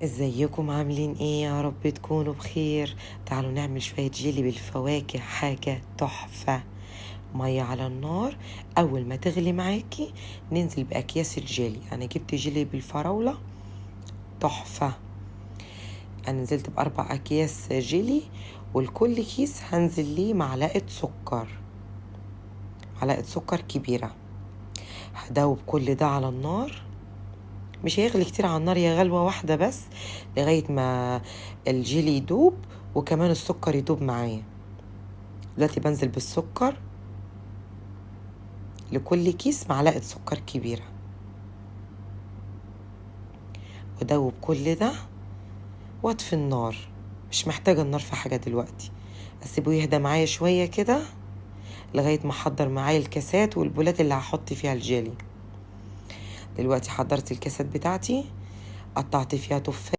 ازيكم عاملين ايه؟ يا رب تكونوا بخير. تعالوا نعمل شوية جيلي بالفواكه، حاجة تحفة. مية على النار، اول ما تغلي معاكي ننزل باكياس الجيلي. انا جبت جيلي بالفراولة تحفة. انا نزلت باربع اكياس جيلي، والكل كيس هنزل ليه معلقة سكر، معلقة سكر كبيرة. هدوب كل ده على النار، مش هيغلي كتير على النار، يا غلوة واحدة بس لغاية ما الجيلي يدوب وكمان السكر يدوب معايا. دلوقتي بنزل بالسكر، لكل كيس معلقة سكر كبيرة، ودوب كل ده واطفي النار. مش محتاجة النار في حاجة دلوقتي، اسيبه يهدى معايا شوية كده لغاية ما احضر معايا الكاسات والبولات اللي هحط فيها الجيلي. دلوقتي حضرت الكاسات بتاعتي، قطعت فيها تفاح